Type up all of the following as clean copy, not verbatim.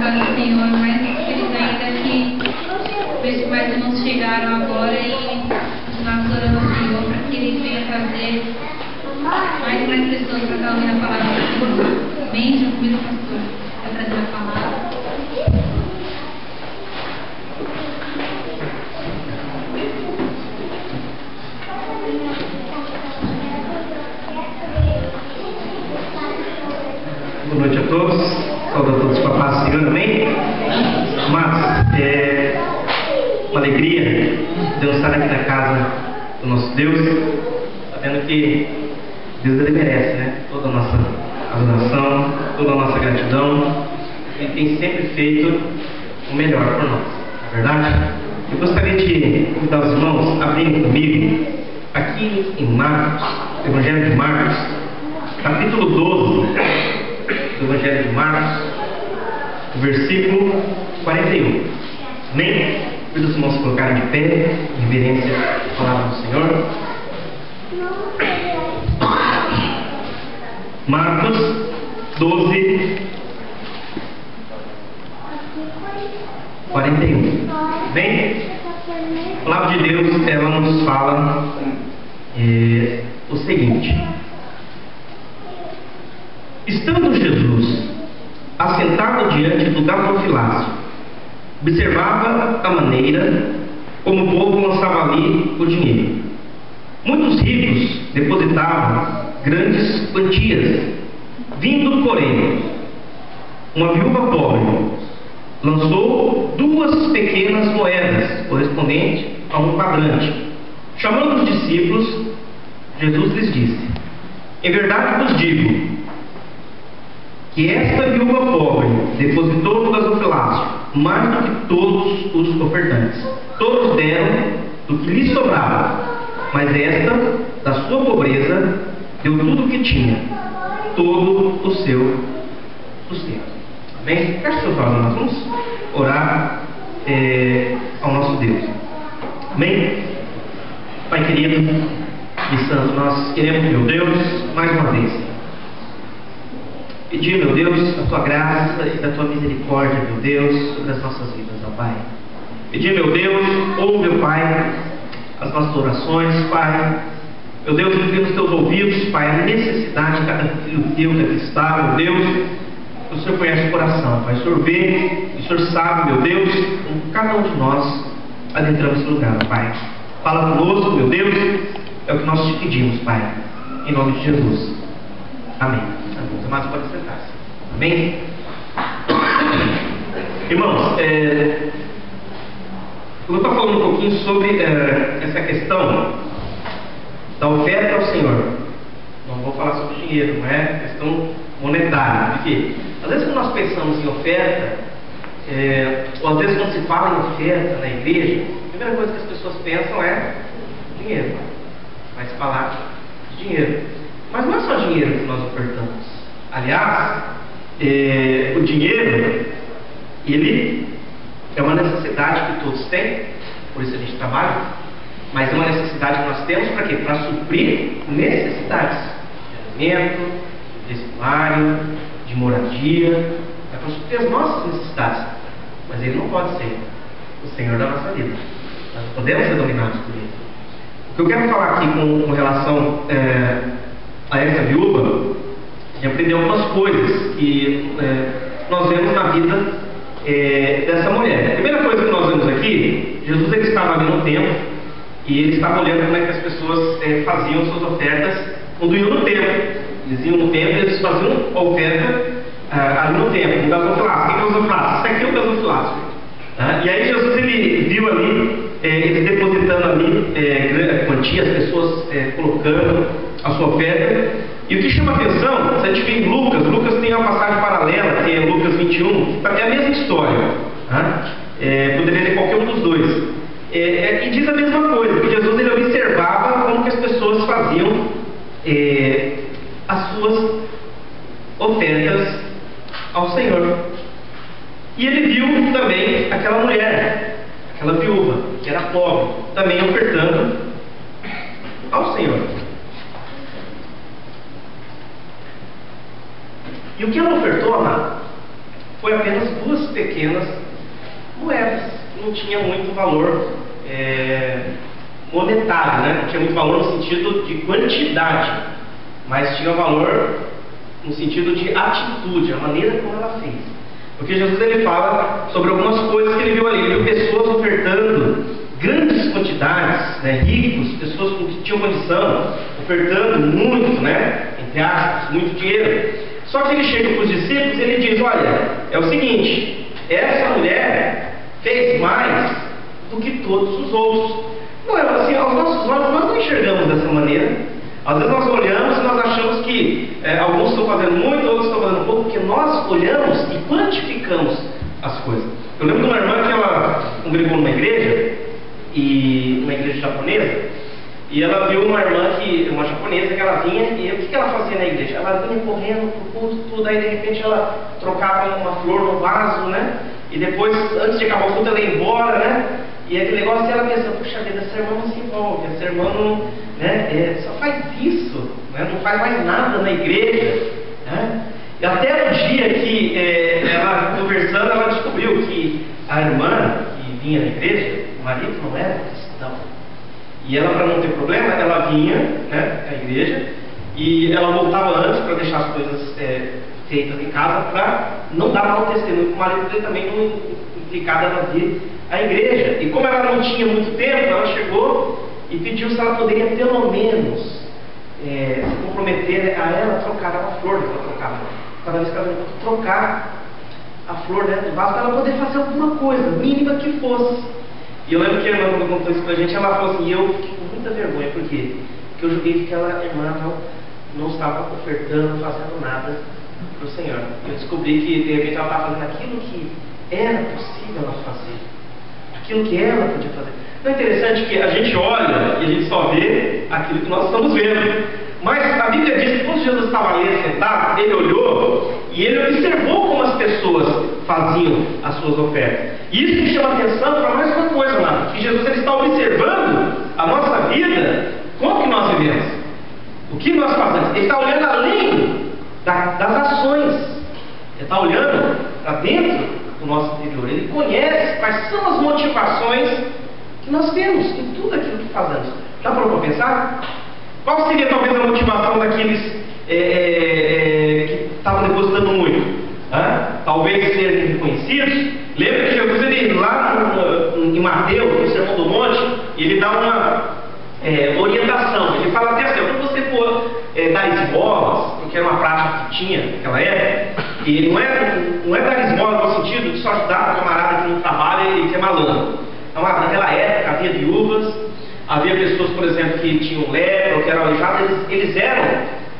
para o Senhor, mais aqueles ainda que os mais irmãos chegaram agora e nós oramos ao Senhor para que Ele venha trazer mais e mais pessoas para estar ouvindo a palavra do Senhor. Amém? Já convido o pastor para trazer a palavra. Boa noite a todos, saúde a todos os papás do Senhor, amém? Mas é uma alegria Deus estar aqui na casa do nosso Deus, sabendo que Deus Ele merece, né? Toda a nossa adoração, toda a nossa gratidão. Ele tem sempre feito o melhor por nós, não é verdade? Eu gostaria de convidar os irmãos a abrirem comigo aqui em Marcos, Evangelho de Marcos, capítulo 12. Do Evangelho de Marcos, versículo 41. Amém? Convido os irmãos se colocarem de pé, em reverência à palavra do Senhor. Marcos 12, 41. Amém? A palavra de Deus, ela nos fala o seguinte: estando Jesus assentado diante do gasofilácio, observava a maneira como o povo lançava ali o dinheiro. Muitos ricos depositavam grandes quantias. Vindo, porém, uma viúva pobre lançou 2 pequenas moedas, correspondentes a um quadrante. Chamando os discípulos, Jesus lhes disse: em verdade vos digo que esta viúva pobre depositou no gasofilácio mais do que todos os ofertantes. Todos deram do que lhes sobrava, mas esta, da sua pobreza, deu tudo o que tinha, todo o seu sustento. Amém? Feche seus olhos, nós vamos orar ao nosso Deus. Amém? Pai querido e santo, nós queremos, meu Deus, mais uma vez pedir, meu Deus, a tua graça e a tua misericórdia, meu Deus, sobre as nossas vidas, ó Pai. Pedir, meu Deus, ouve, meu Pai, as nossas orações, Pai. Meu Deus, inclina os teus ouvidos, Pai, a necessidade de cada filho teu que aqui está, meu Deus. O Senhor conhece o coração, Pai. O Senhor vê, o Senhor sabe, meu Deus, como cada um de nós adentramos esse lugar, Pai. Fala conosco, meu Deus, é o que nós te pedimos, Pai, em nome de Jesus. Amém. Os amados podem sentar-se. Amém? Irmãos, eu vou estar falando um pouquinho sobre essa questão da oferta ao Senhor. Não vou falar sobre dinheiro, não é questão monetária. Porque às vezes quando nós pensamos em oferta, ou às vezes quando se fala em oferta na igreja, a primeira coisa que as pessoas pensam é dinheiro. Vai se falar de dinheiro. Mas não é só dinheiro que nós ofertamos. Aliás, o dinheiro, ele é uma necessidade que todos têm, por isso a gente trabalha, mas é uma necessidade que nós temos para quê? Para suprir necessidades de alimento, de vestuário, de moradia, é para suprir as nossas necessidades. Mas ele não pode ser o Senhor da nossa vida. Nós podemos ser dominados por ele. O que eu quero falar aqui com relação a essa viúva, de aprender algumas coisas que nós vemos na vida dessa mulher. A primeira coisa que nós vemos aqui, Jesus ele estava ali no templo e ele estava olhando como é que as pessoas faziam suas ofertas quando iam no templo. Eles iam no templo e eles faziam a oferta ali no templo, no gasofilácio. O que é o gasofilácio? Isso aqui é o gasofilácio. E aí Jesus ele viu ali eles depositando ali quantia, as pessoas colocando a sua oferta. E o que chama atenção, se a gente vê em Lucas tem uma passagem paralela, que é Lucas 21, é a mesma história. Poderia ler qualquer um dos dois. E diz a mesma coisa, que Jesus ele observava como que as pessoas faziam as suas ofertas ao Senhor. E ele viu também aquela mulher, aquela viúva, que era pobre, também ofertando ao Senhor. E o que ela ofertou, amado, foi apenas 2 pequenas moedas, que não tinha muito valor monetário, né? Não tinha muito valor no sentido de quantidade, mas tinha valor no sentido de atitude, a maneira como ela fez. Porque Jesus ele fala sobre algumas coisas que ele viu ali. Ele viu pessoas ofertando grandes quantidades, né? Ricos, pessoas que tinham condição, ofertando muito, né? Entre aspas, muito dinheiro. Só que ele chega para os discípulos e ele diz: olha, é o seguinte, essa mulher fez mais do que todos os outros. Não é assim, aos nossos olhos nós não enxergamos dessa maneira. Às vezes nós olhamos e nós achamos que alguns estão fazendo muito, outros estão fazendo pouco, porque nós olhamos e quantificamos as coisas. Eu lembro de uma irmã que ela congregou numa igreja japonesa, e ela viu uma uma japonesa que ela vinha, e o que ela fazia na igreja? Ela vinha correndo pro culto, tudo, aí de repente ela trocava uma flor no vaso, né? E depois, antes de acabar o culto, ela ia embora, né? E aquele negócio, ela pensa: puxa vida, essa irmã não se envolve, essa irmã não, né, só faz isso, né, não faz mais nada na igreja, né? E até o dia que ela conversando, ela descobriu que a irmã que vinha na igreja, o marido não era cristão. E ela, para não ter problema, ela vinha, né, à igreja, e ela voltava antes para deixar as coisas feitas em casa, para não dar mau testemunho, porque o marido dele também não implicava ela vir à igreja. E como ela não tinha muito tempo, ela chegou e pediu se ela poderia pelo menos se comprometer a ela trocar a flor que ela trocava. Cada vez que ela trocar a flor dentro do vaso, para ela poder fazer alguma coisa, mínima que fosse. E eu lembro que a irmã, quando contou isso pra gente, ela falou assim, e eu fiquei com muita vergonha. Por quê? Porque eu julguei que aquela irmã não estava ofertando, fazendo nada para o Senhor. Eu descobri que de repente ela estava fazendo aquilo que era possível ela fazer, aquilo que ela podia fazer. Não é interessante que a gente olha e a gente só vê aquilo que nós estamos vendo. Mas a Bíblia diz que quando Jesus estava ali sentado, ele olhou e ele observou como as pessoas faziam as suas ofertas. E isso me chama atenção para mais uma coisa lá, que Jesus ele está observando a nossa vida, como que nós vivemos, o que nós fazemos. Ele está olhando além das ações, ele está olhando para dentro do nosso interior. Ele conhece quais são as motivações que nós temos em tudo aquilo que fazemos. Já parou para pensar? Qual seria talvez a motivação daqueles que estavam depositando muito? Talvez serem reconhecidos. Lembra que Jesus, ele lá em Mateus, no Sermão do Monte, ele dá uma orientação. Ele fala até assim: quando você for dar esmolas, porque era uma prática que tinha naquela época, e não é dar esmola no sentido de só ajudar o camarada que não trabalha e que é malandro. Então, naquela época havia viúvas, havia pessoas, por exemplo, que tinham lepra ou que eram aleijadas, eles eram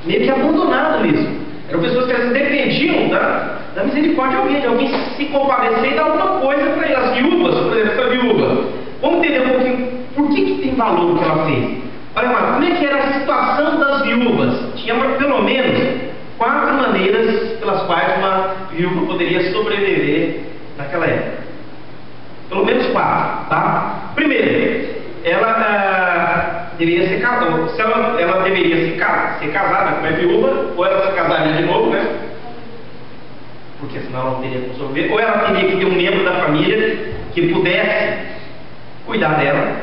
meio que abandonados mesmo. Eram pessoas que às vezes dependiam da misericórdia de alguém se compadecer e dar alguma coisa para eles. As viúvas, por exemplo, essa viúva, vamos entender um pouquinho por que tem valor o que ela fez. Olha, mas como é que era a situação das viúvas? Tinha pelo menos 4 maneiras pelas quais uma viúva poderia sobreviver naquela época. Pelo menos 4, tá? Primeiro, ela deveria ser casada. Se ela deveria ser casada, como é viúva, ou ela se casaria de novo, né? Porque senão ela não teria como sobreviver. Ou ela teria que ter um membro da família que pudesse cuidar dela,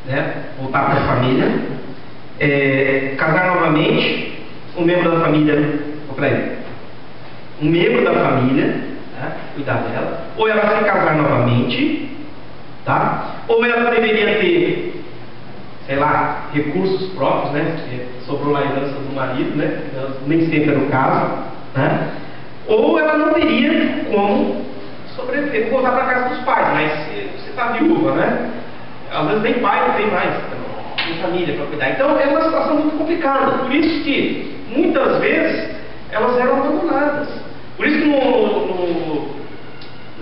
né? Voltar para a família, casar novamente, um membro da família, um membro da família, né? Cuidar dela, ou ela se casar novamente, tá? Ou ela deveria ter, sei lá, recursos próprios, né? Porque sobrou lá a herança do marido, né? Nem sempre era o caso, né? Ou ela não teria como sobreviver, voltar para a casa dos pais. Mas se você está viúva, né? Às vezes nem pai não tem mais, tem família para cuidar. Então é uma situação muito complicada. Por isso que muitas vezes elas eram abandonadas. Por isso que no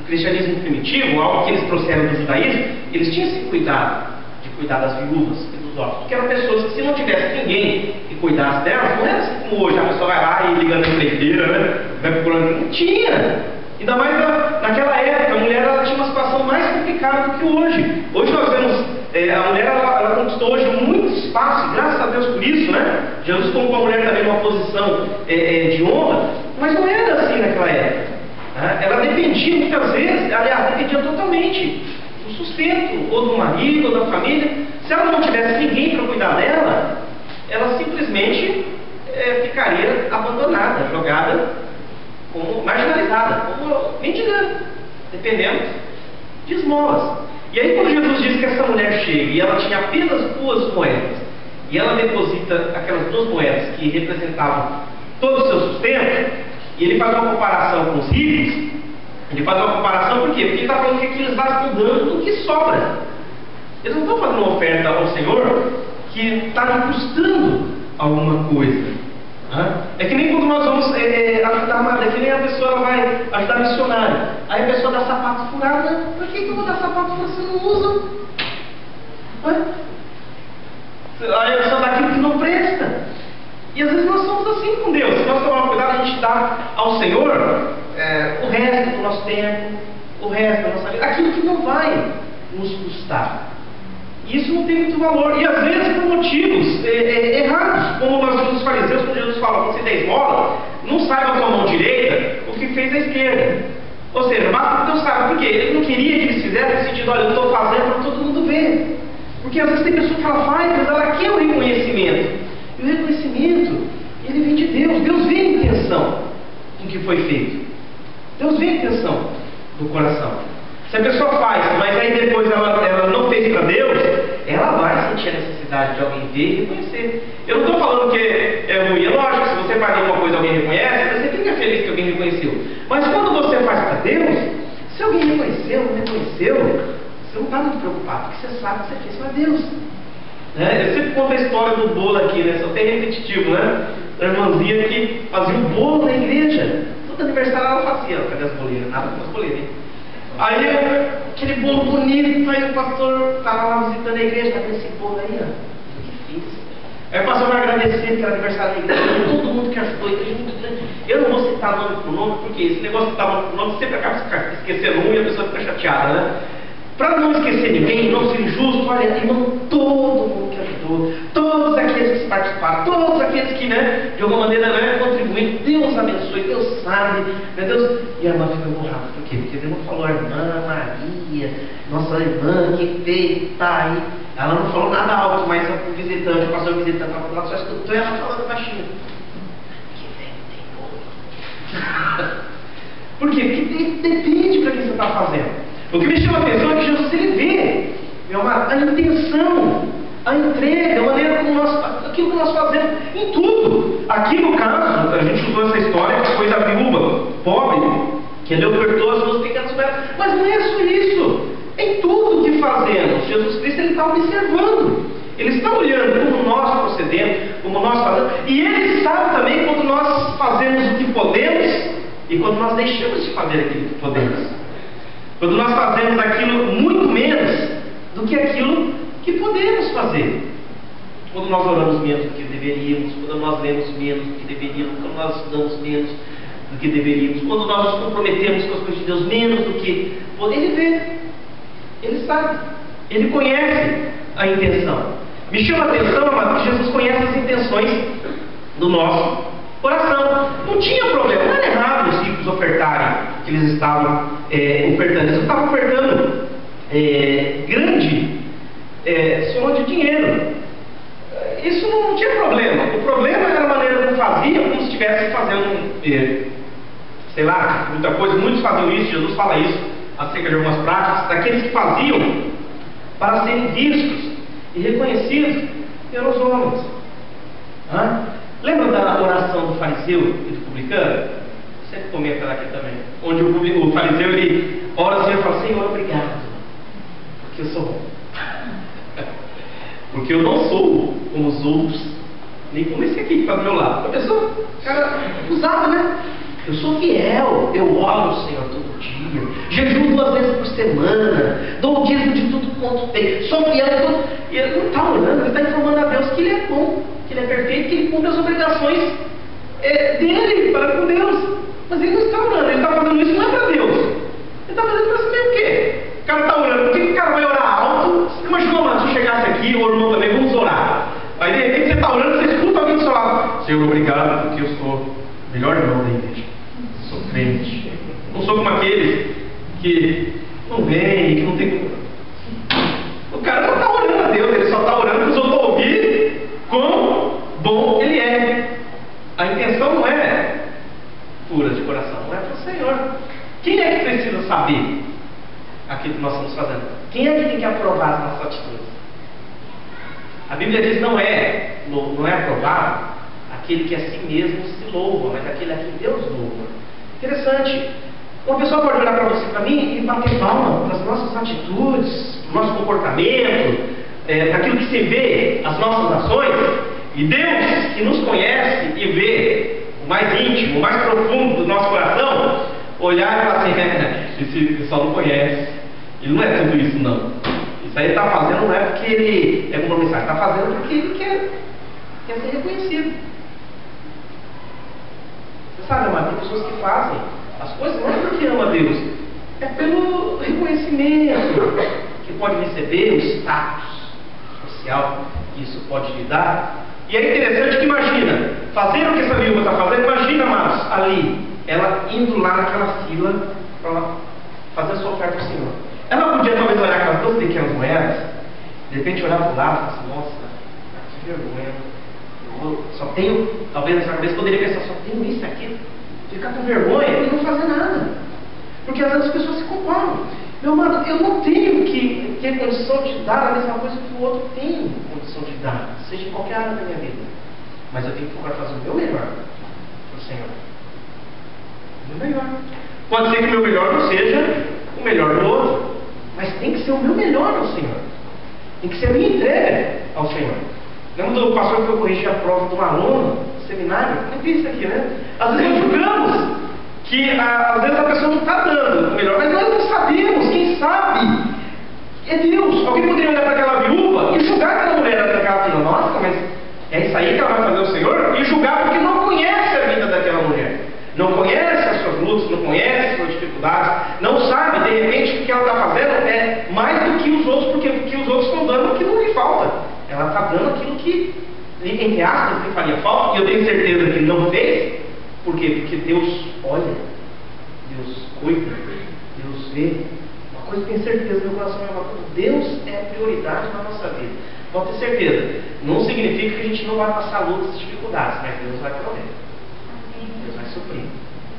cristianismo primitivo, algo que eles trouxeram do judaísmo, eles tinham esse cuidado de cuidar das viúvas e dos órfãos, porque eram pessoas que, se não tivesse ninguém que cuidasse delas, não era assim como hoje, a pessoa vai lá e liga na empreiteira, né? Vai procurando. Não tinha. Ainda mais naquela época, a mulher ela tinha uma situação mais complicada do que hoje. Hoje nós vemos, a mulher ela conquistou hoje muito espaço, e graças a Deus por isso, né? Jesus colocou a mulher também numa posição de honra, mas não era assim naquela época. Ela dependia muitas vezes, aliás, dependia totalmente do sustento, ou do marido, ou da família. Se ela não tivesse ninguém para cuidar dela, ela simplesmente ficaria abandonada, jogada, como marginalizada, como mendigante, dependendo de esmolas. E aí quando Jesus diz que essa mulher chega e ela tinha apenas 2 moedas, e ela deposita aquelas 2 moedas que representavam todo o seu sustento, e ele faz uma comparação com os ricos. Ele faz uma comparação por quê? Porque ele está falando que aqui eles estão dando o que sobra. Eles não estão fazendo uma oferta ao Senhor que está lhe custando alguma coisa. É que nem quando nós vamos ajudar uma, é que nem a pessoa vai ajudar a missionária. Aí a pessoa dá sapato furado, né? Por que eu vou dar sapato furado? Você não usa? Aí a pessoa dá aquilo que não presta. E às vezes nós somos assim com Deus. Se nós tomarmos cuidado, a gente dá ao Senhor o resto do nosso tempo, o resto da nossa vida, aquilo que não vai nos custar. E isso não tem muito valor. E às vezes por motivos errados, como nós vimos os fariseus, quando Jesus fala: quando você der esmola, não saiba com a mão direita o que fez a esquerda. Ou seja, basta que Deus saiba. Por quê? Ele não queria que eles fizessem no sentido: olha, eu estou fazendo para todo mundo ver. Porque às vezes tem pessoa que ela faz, mas ela quer o reconhecimento. E o reconhecimento, ele vem de Deus. Deus vê a intenção em que foi feito. Deus vê a intenção do coração. Se a pessoa faz, mas aí depois ela não fez para Deus, ela vai sentir a necessidade de alguém ver e reconhecer. Eu não estou falando que é ruim. É lógico, se você faz alguma coisa e alguém reconhece, você fica feliz que alguém reconheceu. Mas quando você faz para Deus, se alguém reconheceu, não reconheceu, você não está muito preocupado, porque você sabe que você fez para Deus. Eu sempre conto a história do bolo aqui, né? Só tem repetitivo, né? A irmãzinha que fazia o bolo na igreja. Todo aniversário ela fazia. Cadê as boleiras? Nada com as boleiras, hein? Aí aquele bolo bonito, aí o pastor estava lá visitando a igreja, tá esse bolo aí, ó. Que difícil. Aí o pastor vai agradecer porque era aniversário da igreja, todo mundo que ajudou a igreja, muito grande. Eu não vou citar nome por nome, porque esse negócio de citar nome por nome sempre acaba esquecendo um e a pessoa fica chateada, né? Para não esquecer ninguém, não ser injusto, olha, irmão, todo mundo que ajudou, todos aqueles que participaram, todos aqueles que, né, de alguma maneira, né, contribuíram, Deus abençoe, Deus sabe, né, Deus. E a irmã fica borrada, por quê? Porque Deus não falou a irmã Maria, nossa irmã que fez, tá aí. Ela não falou nada alto, mas o visitante, o pastor visitante, ela só escutou ela falando baixinho. Que vem, tem bolo. Por quê? Porque depende para que você está fazendo. O que me chama a atenção é que Jesus, ele vê a intenção, a entrega, a maneira como aquilo que nós fazemos em tudo. Aqui no caso, a gente usou essa história que foi da viúva pobre, que ele ofertou as 2 pequenas moedas. Mas não é só isso. Em tudo que fazemos, Jesus Cristo, ele está observando. Ele está olhando como nós procedemos, como nós fazemos. E ele sabe também quando nós fazemos o que podemos e quando nós deixamos de fazer aquilo que podemos. Quando nós fazemos aquilo muito menos do que aquilo que podemos fazer. Quando nós oramos menos do que deveríamos, quando nós lemos menos do que deveríamos, quando nós estudamos menos do que deveríamos, quando nós nos comprometemos com as coisas de Deus menos do que podemos. Ele vê, ele sabe, ele conhece a intenção. Me chama a atenção, amado, que Jesus conhece as intenções do nosso coração. Não tinha problema, não era errado os ricos ofertarem o que eles estavam ofertando. Eles estavam ofertando grande soma de dinheiro. Isso não tinha problema. O problema era a maneira como faziam, como se estivessem fazendo, sei lá, muita coisa. Muitos faziam isso, Jesus fala isso acerca de algumas práticas, daqueles que faziam para serem vistos e reconhecidos pelos homens. Lembra da oração do fariseu e do publicano? Sempre comenta aqui também. Onde o fariseu, ele ora assim e fala: Senhor, obrigado, porque eu sou bom. Porque eu não sou como os outros, nem como esse aqui que está do meu lado. A pessoa, cara, usava, né? Eu sou fiel, eu oro ao Senhor todo dia, jejuo 2 vezes por semana, dou o dízimo de tudo quanto tem, sou fiel a tudo. E ele não está orando, ele está informando a Deus que ele é bom, que ele é perfeito, que ele cumpre as obrigações dele para com Deus. Mas ele não está orando, ele está fazendo isso não é para Deus, ele está fazendo para si mesmo. O quê? O cara está orando, por que o cara vai orar alto? Imagina, mano, se eu chegasse aqui, o irmão também, vamos orar. Aí de repente você está orando, você escuta alguém do seu lado: Senhor, obrigado, porque eu sou o melhor irmão da igreja, sou crente. Não sou como aqueles que não vêm, que não tem. O cara não está orando a Deus, ele só está orando para os outros ouvir quão bom ele é. A intenção não é pura de coração, não é para o Senhor. Quem é que precisa saber aquilo que nós estamos fazendo? Quem é que tem que aprovar as nossas atitudes? A Bíblia diz não é aprovado aquele que a si mesmo se louva, mas aquele a quem Deus louva. Interessante. Uma pessoa pode olhar para você, para mim, e bater palma para as nossas atitudes, para o nosso comportamento, aquilo que se vê, as nossas ações, e Deus, que nos conhece e vê o mais íntimo, o mais profundo do nosso coração, olhar e falar assim, esse pessoal não conhece, ele não é tudo isso não. Isso aí ele está fazendo não é porque ele é compromissado, está fazendo porque ele quer ser reconhecido. Você sabe, amado, tem pessoas que fazem as coisas não é porque ama a Deus, é pelo reconhecimento que pode receber, o status social que isso pode lhe dar. E é interessante que imagina, fazer o que essa viúva está fazendo, imagina, amados, ali, ela indo lá naquela fila para fazer a sua oferta ao Senhor. Ela podia talvez olhar aquelas 2 pequenas moedas, de repente olhar para o lado e falar assim, nossa, que vergonha, eu só tenho, talvez nessa cabeça poderia pensar, só tenho isso aqui. Ficar com vergonha e não fazer nada. Porque às vezes as pessoas se comparam. Meu amado, eu não tenho que ter condição de dar a mesma coisa que o outro tem condição de dar, seja em qualquer área da minha vida. Mas eu tenho que procurar fazer o meu melhor para o Senhor. O meu melhor. Pode ser que o meu melhor não seja o melhor do outro, mas tem que ser o meu melhor ao Senhor. Tem que ser a minha entrega ao Senhor. Lembra do pastor que foi corrigir a prova de um aluno do seminário? Não tem isso aqui, né? Às vezes nós julgamos que às vezes a pessoa não está dando o melhor, mas nós não sabemos, quem sabe é Deus. Alguém poderia olhar para aquela viúva e julgar aquela mulher daquela fila, nossa, mas é isso aí que ela vai fazer ao Senhor? E julgar porque não conhece a vida daquela mulher, não conhece as suas lutas, não conhece as suas dificuldades, não sabe, de repente, que o que ela está fazendo é mais do que os outros, porque os outros estão dando o que não lhe falta. Ela está dando aquilo que, entre aspas, lhe faria falta, e eu tenho certeza que ele não fez. Por quê? Porque Deus olha, Deus cuida, Deus vê. Uma coisa que eu tenho certeza no meu coração é uma coisa: Deus é a prioridade na nossa vida. Pode ter certeza. Não significa que a gente não vai passar lutas e dificuldades, mas Deus vai prover. Deus vai suprir.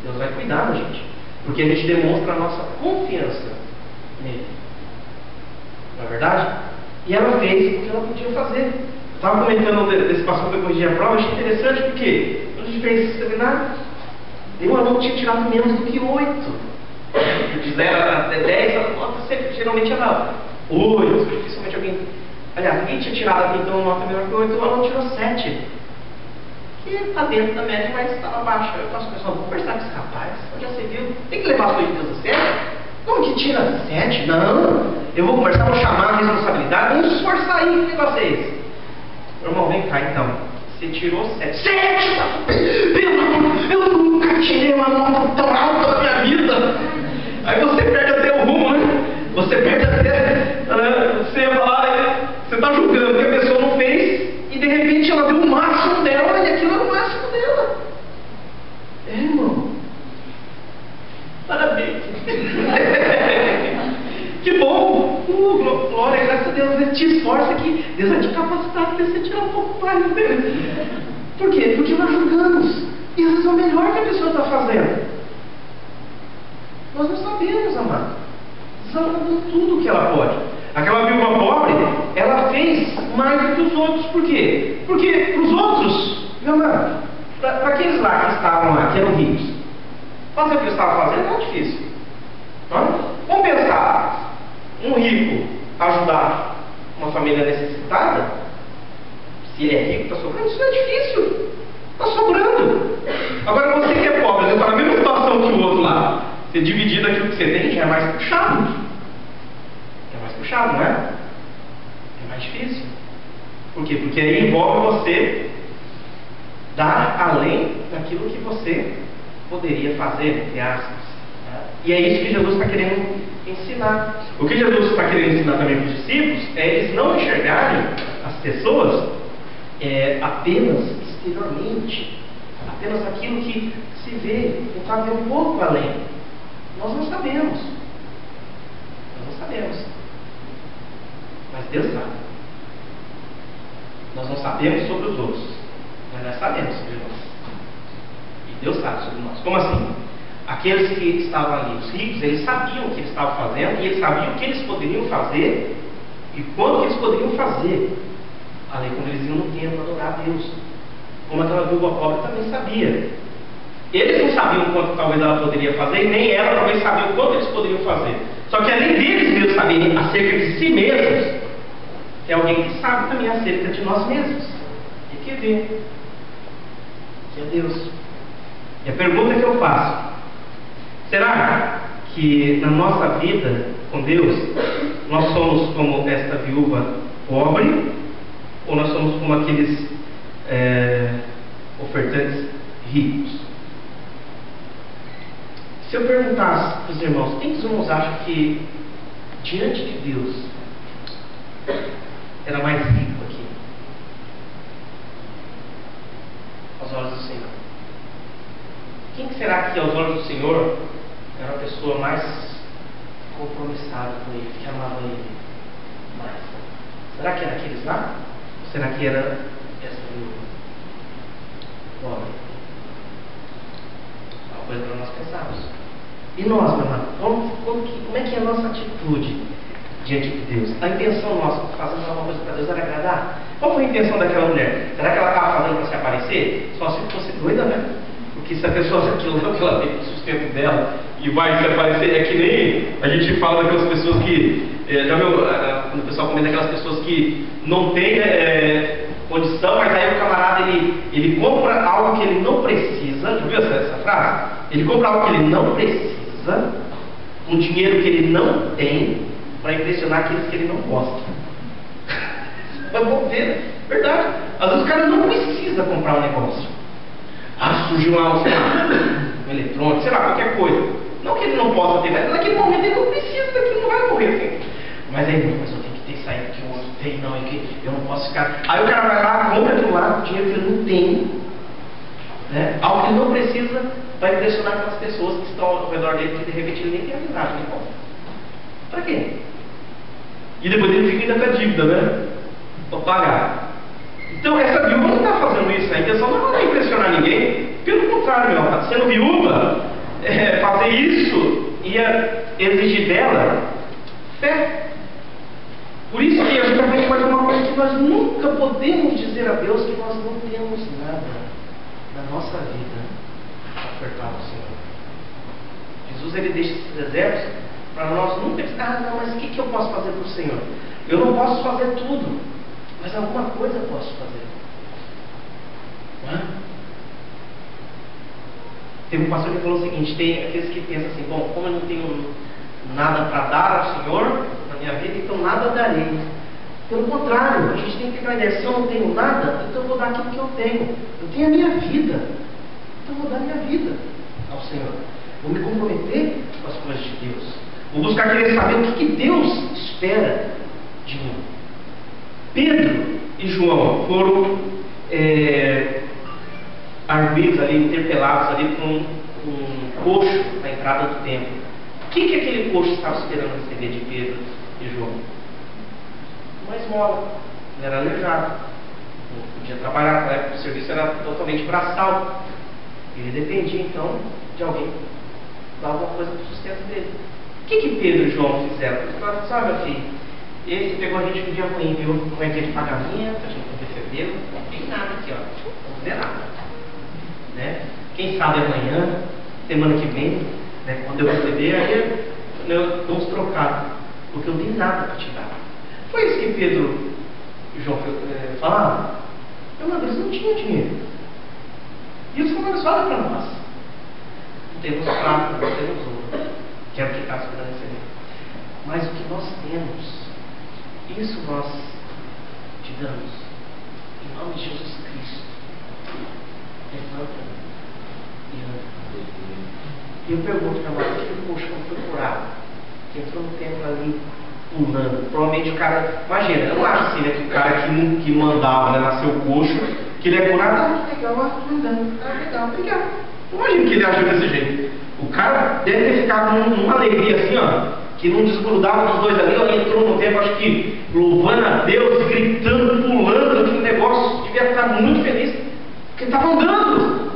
Deus vai cuidar da gente. Porque a gente demonstra a nossa confiança nele. Não é verdade? E ela fez o que ela podia fazer. Estava comentando desse pastor que eu corrigi a prova, achei interessante porque quando a gente fez esse seminário, um aluno tinha tirado menos do que 8. De 0 até 10, a nota sempre, geralmente era 8, dificilmente alguém. Aliás, ninguém tinha tirado até então nota melhor que 8, o aluno tirou 7. Que está dentro da média, mas estava baixa. Eu faço pessoal, vou conversar com esse rapaz, já você viu, tem que levar as coisas de Deus a sério. Como que tira 7? Não, eu vou conversar, vou chamar a responsabilidade, vamos esforçar aí, o que negócio é esse? Meu irmão, vem cá então. Você tirou 7. 7! Eu nunca tirei uma nota tão alta na minha vida. Aí você perde até o rumo, né? Você perde até. Você vai lá, você está julgando que a pessoa não fez, e de repente ela deu o máximo dela, e aquilo era o máximo dela. É, irmão. Parabéns. Que bom. Glória, graças a Deus. Te esforça que Deus vai te capacitar para você tirar um pouco mais dele. Por quê? Porque nós julgamos. E às vezes é o melhor que a pessoa está fazendo. Nós não sabemos, amado. Ela está dando tudo o que ela pode. Aquela viúva pobre, ela fez mais do que os outros. Por quê? Porque para os outros, meu amado, para aqueles lá que estavam lá, que eram ricos, fazer o que eles estavam fazendo é muito difícil. Não? Vamos pensar, um rico ajudar uma família necessitada, se ele é rico, está sobrando, isso não é difícil. Está sobrando. Agora você que é pobre, você está na mesma situação que o outro lá. Você dividir daquilo que você tem já é mais puxado. É mais puxado, não é? É mais difícil. Por quê? Porque aí envolve você dar além daquilo que você poderia fazer, entre aspas. Né? E é isso que Jesus está querendo ensinar. O que Jesus está querendo ensinar também para os discípulos é eles não enxergarem as pessoas apenas exteriormente, apenas aquilo que se vê, tentar ver um pouco além. Nós não sabemos. Nós não sabemos. Mas Deus sabe. Nós não sabemos sobre os outros, mas nós sabemos sobre nós. E Deus sabe sobre nós. Como assim? Aqueles que estavam ali, os ricos, eles sabiam o que eles estavam fazendo, e eles sabiam o que eles poderiam fazer e quando que eles poderiam fazer. Ali, quando eles iam no templo adorar a Deus. Como aquela viúva pobre também sabia. Eles não sabiam o quanto talvez ela poderia fazer, e nem ela talvez sabia o quanto eles poderiam fazer. Só que além deles mesmos saberem acerca de si mesmos, tem alguém que sabe também acerca de nós mesmos. E que vê. Que é Deus. E a pergunta que eu faço: será que na nossa vida com Deus nós somos como esta viúva pobre, ou nós somos como aqueles ofertantes ricos? Se eu perguntasse para os irmãos, quem dos irmãos acham que diante de Deus era mais rico aqui aos olhos do Senhor? Quem será que aos olhos do Senhor era a pessoa mais compromissada com Ele, que amava Ele mais? Será que era aqueles lá? Ou será que era essa viúva? Pobre. Uma coisa para nós pensarmos. E nós, meu irmão, como é que é a nossa atitude diante de Deus? A intenção nossa, fazendo alguma coisa para Deus, era agradar? Qual foi a intenção daquela mulher? Será que ela estava fazendo para se aparecer? Só se fosse doida, né? Porque se a pessoa aquilo não que ela tem para o sustento dela e vai se aparecer, é que nem a gente fala daquelas pessoas que, já viu, quando o pessoal comenta daquelas pessoas que não tem condição, mas aí o camarada ele compra algo que ele não precisa. Já viu essa frase? Ele compra algo que ele não precisa, um dinheiro que ele não tem, para impressionar aqueles que ele não gosta. Mas vamos ver, verdade. Às vezes o cara não precisa comprar um negócio. Surgiu um eletrônico, sei lá, qualquer coisa. Não que ele não possa ter, mas naquele momento ele não precisa daquilo, não vai morrer assim. Mas aí, não, mas eu tenho que ter isso aí, porque o outro tem, não, é que eu não posso ficar. Aí o cara vai lá, compra aquilo lá, o dinheiro que ele não tem, né? Algo que ele não precisa, vai impressionar aquelas pessoas que estão ao redor dele, que de repente ele nem tem amizade, nem gosta. Pra quê? E depois ele fica ainda com a dívida, né? Para pagar. Então essa viúva não está fazendo isso, a intenção não é impressionar ninguém. Pelo contrário, ela está sendo viúva, fazer isso ia exigir dela fé. Por isso que a gente também pode uma coisa que nós nunca podemos dizer a Deus que nós não temos nada na nossa vida para ofertar ao Senhor. Jesus ele deixa esses desertos para nós nunca dizer, não, mas o que eu posso fazer para o Senhor? Eu não posso fazer tudo, mas alguma coisa eu posso fazer. Não é? Teve um pastor que falou o seguinte: tem aqueles que pensam assim, bom, como eu não tenho nada para dar ao Senhor na minha vida, então nada darei. Pelo contrário, a gente tem que ter aquela ideia: se eu não tenho nada, então eu vou dar aquilo que eu tenho. Eu tenho a minha vida, então eu vou dar a minha vida ao Senhor. Vou me comprometer com as coisas de Deus. Vou buscar querer saber o que Deus espera de mim. Pedro e João foram arguidos ali, interpelados ali com um coxo na entrada do templo. O que aquele coxo estava esperando receber de Pedro e João? Uma esmola. Ele era aleijado, não podia trabalhar, naquela época o serviço era totalmente braçal. Ele dependia então de alguém dar alguma coisa para o sustento dele. O que Pedro e João fizeram? Eles falaram assim: olha, meu filho, esse pegou a gente no dia ruim, viu? Não é dia de pagamento, a gente não recebeu, não tem nada aqui, ó. Não fazer nada. Né? Quem sabe amanhã, semana que vem, né, quando eu receber, aí vamos trocar, porque eu não tenho nada para te dar. Foi isso que Pedro e João falaram. Eles não tinham dinheiro. E eles falaram: olha para nós, não temos prata, não temos ouro, que é o que está esperando receber. Mas o que nós temos, isso nós te damos, em nome de Jesus Cristo. Levanta e anda. E eu pergunto para nós: aquele coxo não foi curado, que entrou no templo ali pulando? Provavelmente o cara, imagina, eu não acho assim, né, que o cara que mandava, né, nasceu coxo, que ele é curado, legal, andando, legal, obrigado. Imagina que ele agiu desse jeito. O cara deve ter ficado numa alegria assim, ó, que não desgrudava dos dois ali, ó, entrou no tempo, acho que louvando a Deus, gritando, pulando, aquele negócio, devia estar muito feliz, porque estava andando.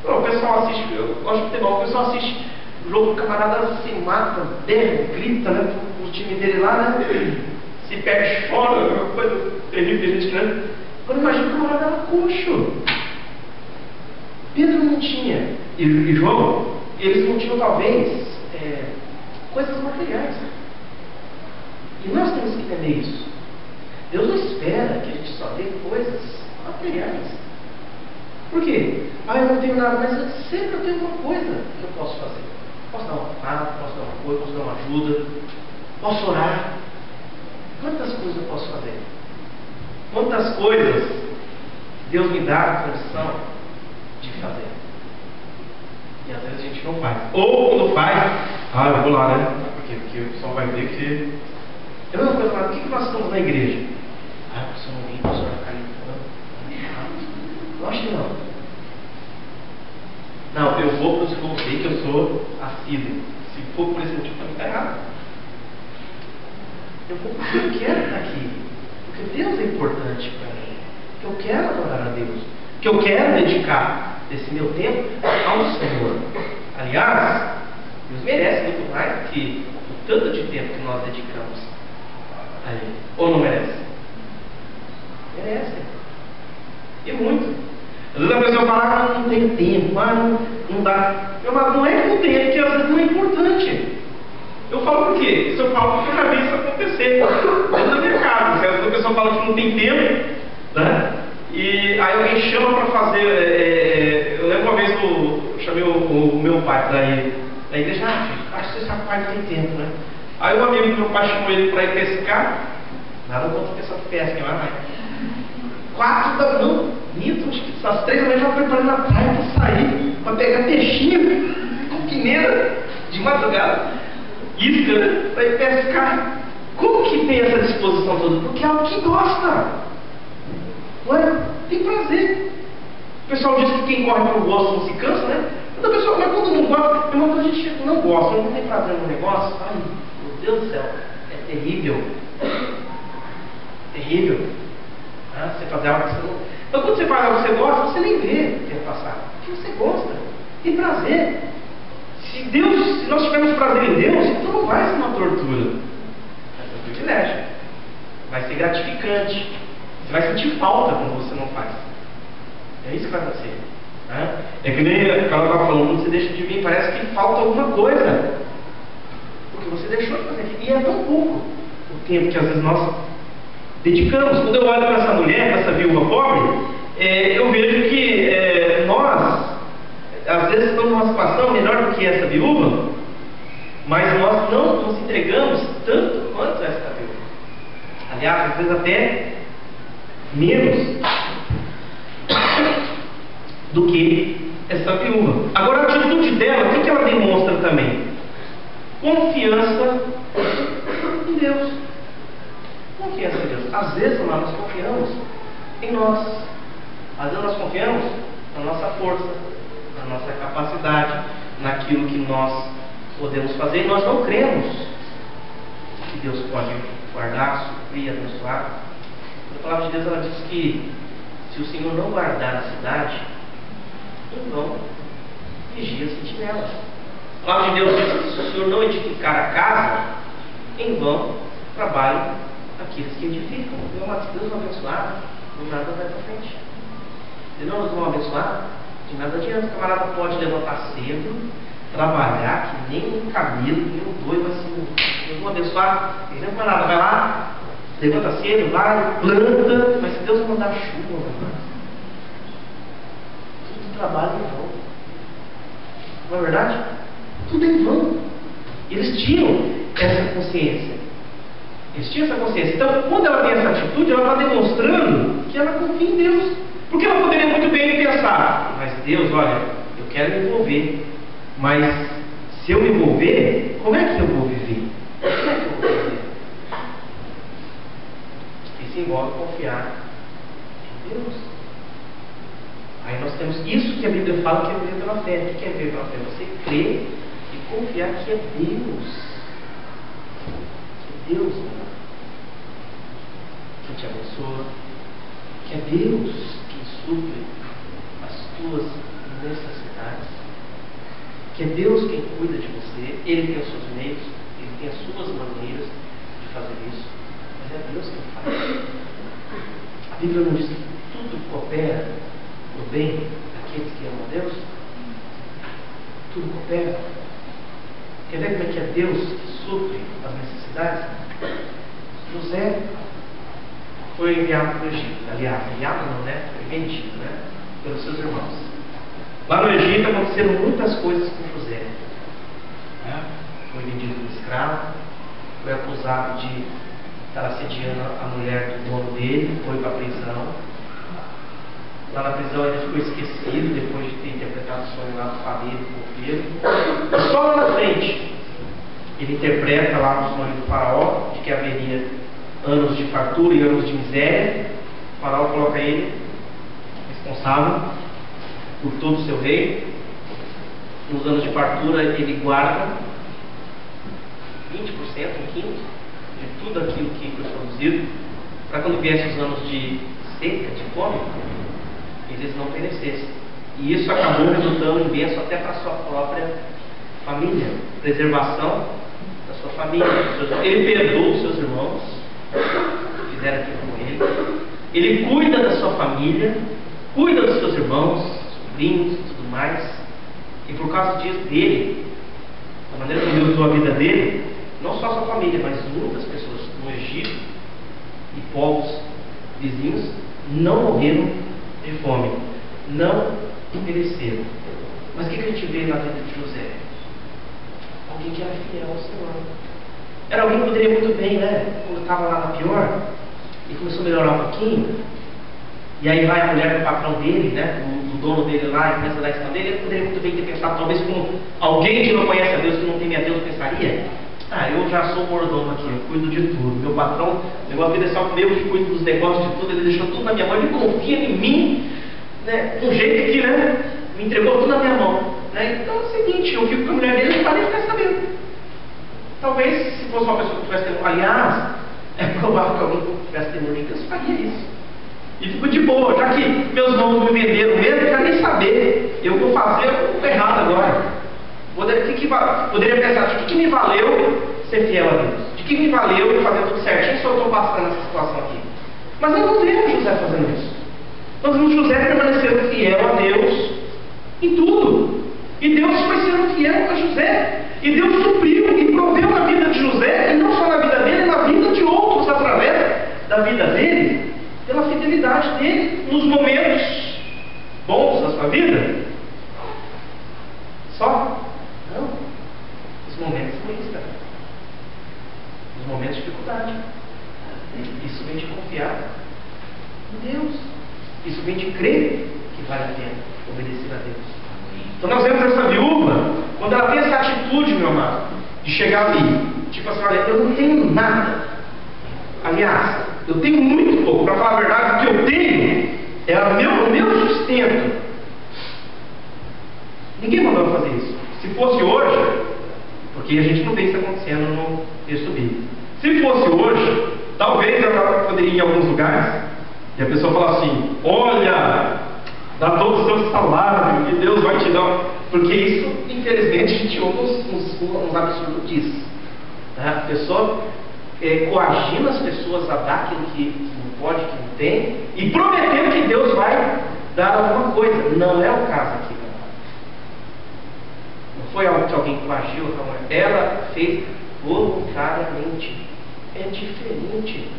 O pessoal assiste, eu gosto de futebol, o pessoal assiste o jogo, o camarada se mata, berra, grita, né, o time dele lá, né, se perde, chora, é uma coisa terrível, gente, né? Quando imagina o camarada era coxo. Pedro não tinha, e João, eles não tinham talvez coisas materiais. E nós temos que entender isso. Deus não espera que a gente só dê coisas materiais. Por quê? Eu não tenho nada, mas sempre eu tenho uma coisa que eu posso fazer. Posso dar uma palavra, posso dar uma coisa, posso dar uma ajuda, posso orar. Quantas coisas eu posso fazer? Quantas coisas Deus me dá a condição de fazer? E às vezes a gente não faz. Ou quando faz, eu vou lá, né? Porque o pessoal vai ver que... É a mesma coisa lá, por que nós estamos na igreja? O pessoal não vem, o pessoal vai ficar ali. Eu acho que não. Não, eu vou porque eu sei que eu sou assíduo. Se for por esse motivo, também está errado. Eu vou porque eu quero estar aqui. Porque Deus é importante para mim. Porque eu quero adorar a Deus. Porque eu quero dedicar esse meu tempo ao Senhor. Aliás, Deus merece muito mais do que o tanto de tempo que nós dedicamos a Ele. Ou não merece? Merece. E muito. Às vezes a pessoa fala, não tenho tempo, não dá. Não é que não tem, é que às vezes não é importante. Eu falo por quê? Isso eu falo porque eu já vi isso acontecer dentro da minha casa. Às vezes a pessoa fala que não tem tempo, né? E aí alguém chama para fazer. Eu lembro uma vez que eu chamei o meu pai para ir na igreja. Acho que esse rapaz não tem tempo, né? Aí um amigo do meu pai chamou ele para ir pescar. Nada contra o pessoal que pesca, mas vai. 4 da manhã, acho que às 3 da manhã já preparando a praia para sair, para pegar peixinho com peneira de madrugada, isca, né? Para ir pescar. Como que tem essa disposição toda? Porque é algo que gosta. Não é? Tem prazer. O pessoal diz que quem corre por gosto não se cansa, né? Mas quando não gosta, quando a gente não gosta, não tem prazer no negócio, ai, meu Deus do céu, é terrível. Terrível. Você fazer algo que você não... Então quando você faz algo que você gosta, você nem vê o tempo passar. Porque você gosta, tem prazer. Se nós tivermos prazer em Deus, então não vai ser uma tortura. Vai ser um privilégio. Vai ser gratificante. Você vai sentir falta quando você não faz. É isso que vai acontecer. É que nem a Carla estava falando, quando você deixa de vir, parece que falta alguma coisa. Porque você deixou de fazer. E é tão pouco o tempo que às vezes nós dedicamos. Quando eu olho para essa mulher, para essa viúva pobre, eu vejo que nós, às vezes, estamos numa situação melhor do que essa viúva, mas nós não nos entregamos tanto quanto essa viúva. Aliás, às vezes até menos do que essa viúva. Agora, a atitude dela, o que ela demonstra também? Confiança em Deus. Confiança em Deus. Às vezes nós confiamos em nós. Às vezes nós confiamos na nossa força, na nossa capacidade, naquilo que nós podemos fazer. E nós não cremos que Deus pode guardar, suprir, abençoar. A palavra de Deus ela diz que se o Senhor não guardar a cidade, em vão vigia a sentinela. A palavra de Deus diz que se o Senhor não edificar a casa, em vão trabalham aqueles que edificam. Deus não abençoar, de nada vai para frente. Deus não vão abençoar, de nada adianta. O camarada pode levantar cedo, trabalhar que nem um camelo, que nem um doido, assim, Deus não abençoar. Ele não nada, vai lá, levanta cedo, vai, planta, mas se Deus não mandar chuva, tudo trabalho em vão. Não é verdade? Tudo em vão. Eles tinham essa consciência. Eles tinham essa consciência. Então, quando ela tem essa atitude, ela está demonstrando que ela confia em Deus. Porque ela poderia muito bem pensar, mas Deus, olha, eu quero me envolver, mas se eu me envolver, como é que eu vou viver? Como é que eu vou viver? Isso envolve confiar em Deus. Aí nós Nós temos isso que a Bíblia fala que é viver pela fé. O que é viver pela fé? Você crer e confiar que é Deus. Que é Deus, né? Que te abençoa. Que é Deus que supre as tuas necessidades. Que é Deus quem cuida de você. Ele tem os seus meios, Ele tem as suas maneiras de fazer isso. Mas é Deus quem faz. A Bíblia não diz que tudo coopera no bem daqueles que amam a Deus? Tudo coopera. Quer ver como é que é Deus que supre as necessidades? José foi enviado para o Egito. Aliás, enviado não, né? Foi vendido, né? Pelos seus irmãos. Lá no Egito aconteceram muitas coisas com José. Foi vendido como escravo, foi acusado de estar assediando a mulher do dono dele, foi para a prisão. Lá na prisão ele ficou esquecido depois de ter interpretado o sonho lá do padeiro com o E só lá na frente ele interpreta lá o sonho do faraó de que haveria anos de fartura e anos de miséria. O faraó coloca ele responsável por todo o seu reino. Nos anos de fartura ele guarda 20%, um quinto de tudo aquilo que foi produzido, para quando viessem os anos de seca, de fome, eles não perecessem. E isso acabou resultando em bênção até para a sua própria família, preservação da sua família. Ele perdoa os seus irmãos que fizeram aquilo com ele. Ele cuida da sua família, cuida dos seus irmãos, sobrinhos e tudo mais. E por causa disso dele, da maneira como Deus usou a vida dele, não só a sua família, mas muitas pessoas no Egito e povos vizinhos não morreram de fome, não pereceram. Mas o que a gente vê na vida de José? Alguém que era fiel ao Senhor. Era alguém que poderia muito bem, né? Quando estava lá na pior e começou a melhorar um pouquinho, e aí vai a mulher do patrão dele, né? O dono dele lá, e começa a dar esse dele. Ele poderia muito bem ter pensado, talvez como alguém que não conhece a Deus, que não teme a Deus, pensaria: eu já sou mordomo aqui, eu cuido de tudo. Meu patrão, o negócio dele é só comigo que cuido dos negócios de tudo, ele deixou tudo na minha mão, ele confia em mim, né? De um jeito que, né? Me entregou tudo na minha mão, né? Então é o seguinte, eu fico com a mulher dele, ele vai nem ficar sabendo. Talvez, se fosse uma pessoa que tivesse temor, aliás, é provável que alguém que tivesse temor de Deus faria isso. E ficou de boa, já que meus irmãos me venderam mesmo, eu quero nem saber. Eu vou fazer o errado agora. Poderia pensar: de que me valeu ser fiel a Deus? De que me valeu fazer tudo certinho se eu estou passando essa situação aqui? Mas nós não vemos José fazendo isso. Nós vemos José permanecendo fiel a Deus em tudo. E Deus foi sendo fiel a José. E Deus supriu e proveu na vida de José, e não só na vida dele, na vida de outros através da vida dele, pela fidelidade dele nos momentos bons da sua vida. Só? Não. Os momentos ruins, cara. Os momentos de dificuldade. Isso vem de confiar em Deus. Isso vem de crer que vale a pena obedecer a Deus. Então nós vemos essa viúva, quando ela tem essa atitude, meu amado, de chegar ali, tipo assim: olha, eu não tenho nada. Aliás, eu tenho muito pouco. Para falar a verdade, o que eu tenho é o meu sustento. Ninguém mandou fazer isso. Se fosse hoje, porque a gente não vê isso acontecendo no texto bíblico. Se fosse hoje, talvez ela poderia ir em alguns lugares e a pessoa falar assim: olha, dá todo o seu salário e Deus vai te dar. Porque isso, infelizmente, a gente ouve uns absurdos disso. A pessoa coagindo as pessoas a dar aquilo que não pode, que não tem, e prometendo que Deus vai dar alguma coisa. Não é o caso aqui. Não foi algo que alguém coagiu, ela fez voluntariamente. É diferente.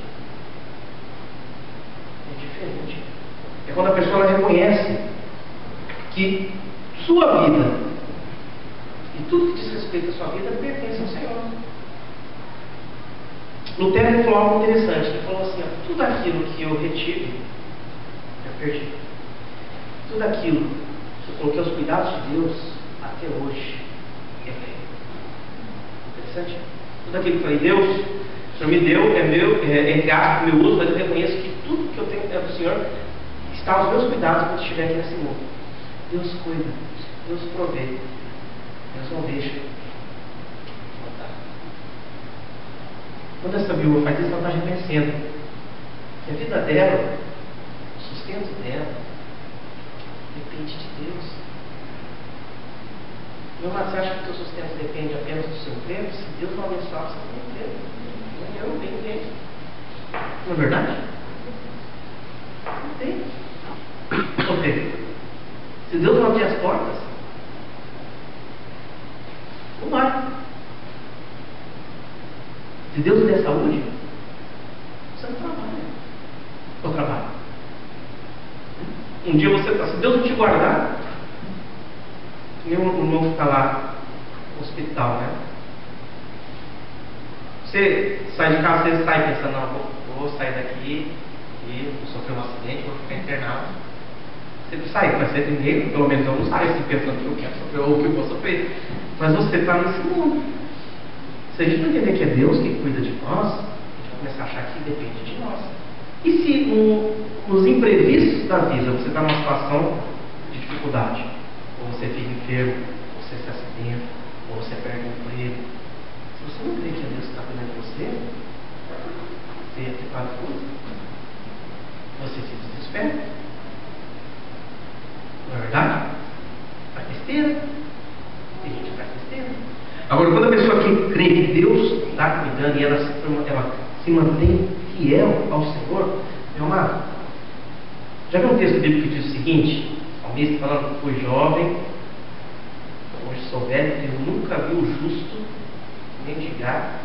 É diferente. É quando a pessoa ela reconhece que sua vida e tudo que diz respeito à sua vida pertence ao Senhor. Lutero falou algo interessante. Ele falou assim: tudo aquilo que eu retive, eu perdi. Tudo aquilo que eu coloquei aos cuidados de Deus até hoje é meu. Interessante? Tudo aquilo que eu falei: Deus, o Senhor me deu, é meu, entre aspas, meu uso, mas eu reconheço que tudo que eu tenho é do Senhor, está aos meus cuidados quando estiver aqui nesse mundo. Deus cuida, Deus provê, Deus não deixa faltar. Quando essa viúva faz isso, ela está reconhecendo que a vida dela, o sustento dela, depende de Deus. Meu irmão, você acha que o teu sustento depende apenas do seu emprego? Se Deus não abençoar, você não tem emprego. Eu não tenho emprego. Não é verdade? Não tem. Não tem. Se Deus não abrir as portas, não vai. Se Deus não der saúde, você não trabalha. Ou trabalha. Um dia você está, se Deus não te guardar, nem um irmão que está lá no hospital, né? Você sai de casa, você sai pensando, não, vou sair daqui e vou sofrer um acidente, vou ficar internado. Você sai, mas você primeiro, pelo menos eu não saio assim pensando que eu quero sofrer ou que eu vou sofrer. Mas você está nesse mundo. Se a gente não entender que é Deus que cuida de nós, a gente vai começar a achar que depende de nós. E se nos imprevistos da vida você está numa situação de dificuldade, ou você fica enfermo, ou você se acidenta, ou você perde um emprego, se você não crê que é Deus que está cuidando de você, você ia ter tudo. Você se desespera. Não é verdade? Faz besteira. Tem gente que faz besteira. Agora, quando a pessoa que crê que Deus está cuidando e ela se mantém fiel ao Senhor, meu amado, já viu um texto bíblico que diz o seguinte? O salmista falando: fui jovem, hoje sou velho, eu nunca vi o justo mendigar.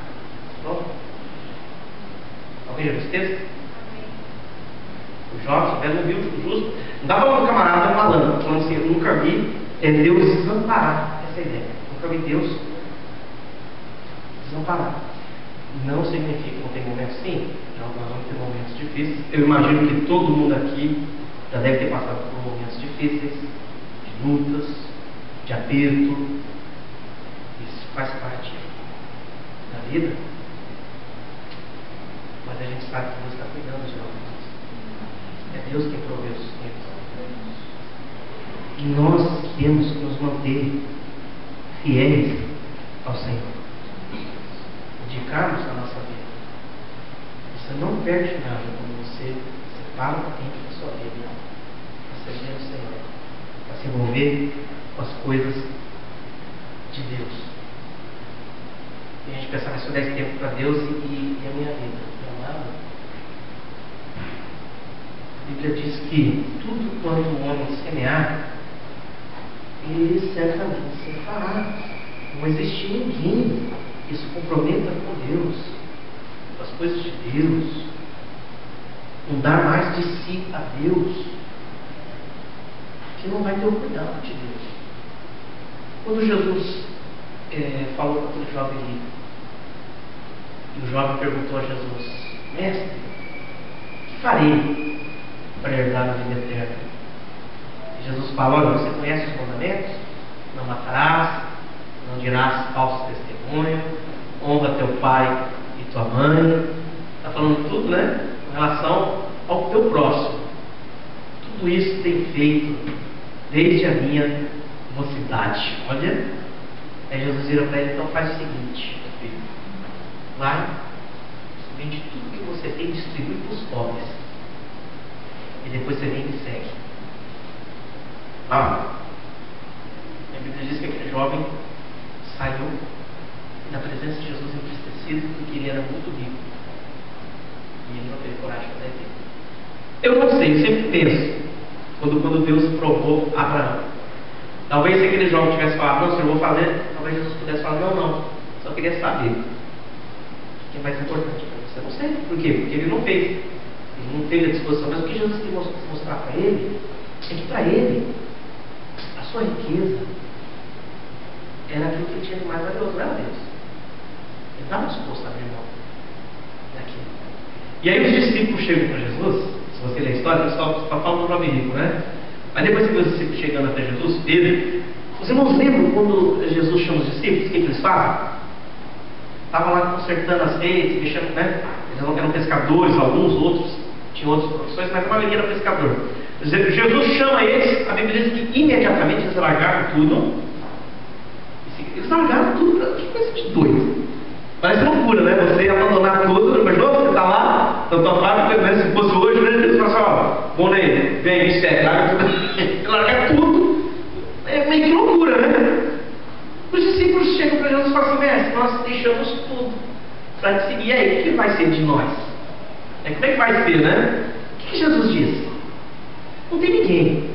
Alguém já viu esse texto? O jovem, sou velho, não viu o justo. Não dá para um camarada falando assim: eu nunca vi Deus desamparar. Essa é a ideia. Nunca vi Deus desamparar. Não significa que não tem momentos, sim. Nós vamos ter momentos difíceis. Eu imagino que todo mundo aqui já deve ter passado por momentos difíceis, de lutas, de aperto. Isso faz parte da vida. Mas a gente sabe que Deus está cuidando de nós. É Deus quem provê os sustentos. E nós temos que nos manter fiéis ao Senhor. Dedicarmos a nossa vida. Você não perde nada quando você separa o tempo da sua vida para servir ao Senhor, para se envolver com as coisas de Deus. E a gente pensar, mas se eu der esse tempo para Deus e a minha vida, meu amado, a Bíblia diz que tudo quanto o homem semear, ele certamente se fará. Não existe ninguém que se comprometa com Deus, com as coisas de Deus, com dar mais de si a Deus, que não vai ter o cuidado de Deus. Quando Jesus falou com aquele jovem rico, e o jovem perguntou a Jesus: mestre, o que farei para herdar a vida eterna? E Jesus falou: olha, você conhece os mandamentos? Não matarás, não dirás falso testemunho, honra teu pai e tua mãe. Está falando tudo, né? Com relação ao teu próximo. Tudo isso tem feito desde a minha mocidade. Olha. Aí Jesus vira para ele: então faz o seguinte, meu filho. Vai, vende tudo que você tem e distribui para os pobres. E depois você vem e me segue. A Bíblia diz que aquele jovem saiu da presença de Jesus entristecido porque ele era muito rico. E ele não teve coragem de fazer aquilo. Eu não sei, eu sempre penso, quando Deus provou Abraão. Talvez se aquele jovem tivesse falado: não, senhor, eu vou fazer. Talvez Jesus pudesse falar: não, só queria saber o que é mais importante para você. Não sei por quê, porque ele não fez. Ele não teve a disposição. Mas o que Jesus quis mostrar para ele é que para ele a sua riqueza era aquilo que ele tinha de mais valioso, não era Deus. Ele estava disposto a abrir mão daquilo. E aí os discípulos chegam para Jesus. Se você ler a história, eles só falam do jovem rico, né? Mas depois você vê os discípulos chegando até Jesus, Pedro. Os irmãos lembram quando Jesus chama os discípulos, o que eles fazem? Estavam lá consertando as redes, mexendo, né? Eles eram pescadores, alguns outros tinham outras profissões, mas a maioria era pescador. Jesus chama eles, a Bíblia diz que imediatamente eles largaram tudo. Eles largaram tudo. Que coisa de doido. Parece loucura, né? Você abandonar tudo. Imaginou? Você está lá, na tua fábrica, né? Se fosse hoje, né? Eles falam assim, ó, bom, né? Vem, me segue, larga tudo. É meio que loucura, né? Os discípulos chegam para Jesus e falam assim, mestre, nós deixamos tudo para te seguir aí. O que vai ser de nós? Como é que vai ser, né? O que Jesus disse? Não tem ninguém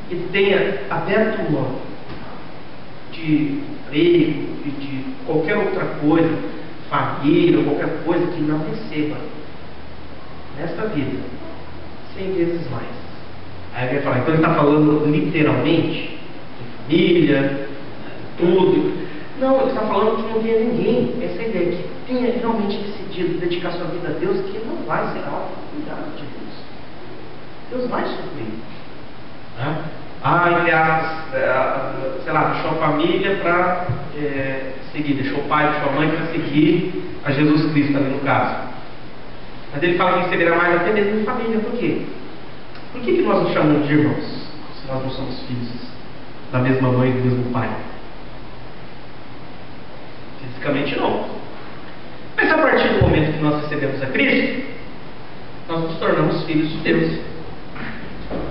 que tenha aberto mão de emprego e de qualquer outra coisa, família, qualquer coisa que não receba nesta vida 100 vezes mais. Aí ele vai falar, então ele está falando literalmente de família, tudo. Não, ele está falando que não tenha ninguém, essa ideia, que tenha realmente decidido dedicar sua vida a Deus, que não vai ser algo cuidado de Deus. Deus vai suprir. Né? Entre aspas, sei lá, deixou a família para seguir, deixou o pai, deixou a mãe para seguir a Jesus Cristo ali no caso. Mas ele fala que receberá mais até mesmo em família. Por quê? Por que nós nos chamamos de irmãos se nós não somos filhos da mesma mãe e do mesmo pai? Fisicamente não. Mas a partir do momento que nós recebemos a Cristo, nós nos tornamos filhos de Deus,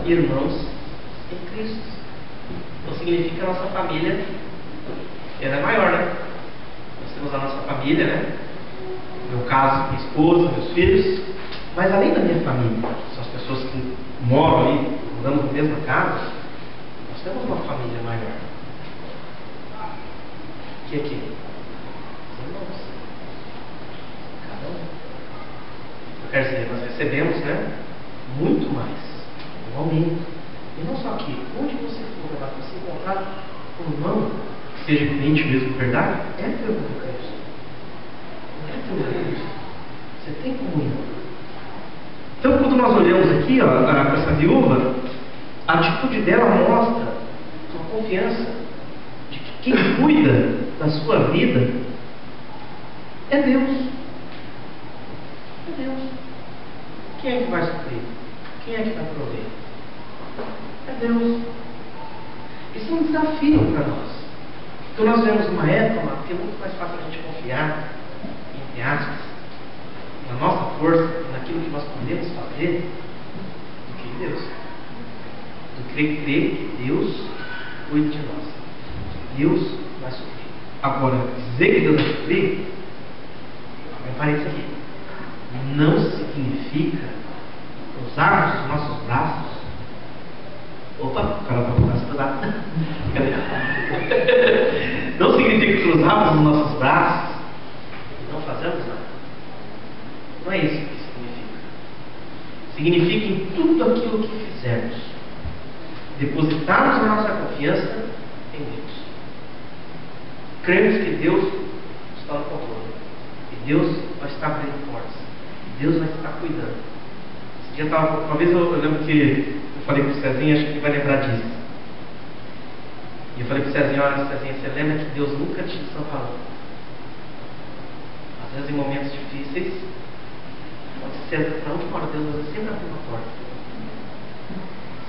irmãos em Cristo. Então significa que a nossa família ela é maior, né? Nós temos a nossa família, né? No meu caso, minha esposa, meus filhos. Mas além da minha família, são as pessoas que moram ali, morando na mesma casa, nós temos uma família maior. Que é quem? Os irmãos. Cada um. Eu quero dizer, nós recebemos, né? Muito mais. Um aumento. E não só aqui, onde você for levar, você encontrar um irmão, que seja crente mesmo, verdade, é teu irmão Cristo. Não é teu irmão. Você tem comunhão. Então, quando nós olhamos aqui, para essa viúva, a atitude dela mostra uma confiança de que quem cuida da sua vida é Deus. É Deus. Quem é que vai suprir? Quem é que vai prover? É Deus. Isso é um desafio para nós. Então nós vemos uma época que é muito mais fácil a gente confiar, entre aspas, na nossa força, naquilo que nós podemos fazer, do que em Deus. Do que crer que Deus cuide de nós. Deus vai suprir. Agora, dizer que Deus vai suprir, repare isso aqui, não significa cruzarmos os nossos braços. Opa, o cara está com o braço cruzado. Não significa cruzarmos os nossos braços e não fazermos nada. Não é isso que significa. Significa em tudo aquilo que fizermos, depositarmos a nossa confiança em Deus. Cremos que Deus está no controle. E Deus vai estar abrindo portas. E Deus vai estar cuidando. Esse dia uma vez eu lembro que eu falei para o Cezinho, acho que ele vai lembrar disso. E eu falei para o Cezinho, olha Cezinho, você lembra que Deus nunca te desamparou. Às vezes em momentos difíceis, pode ser para última hora, Deus às vezes sempre abriu uma porta.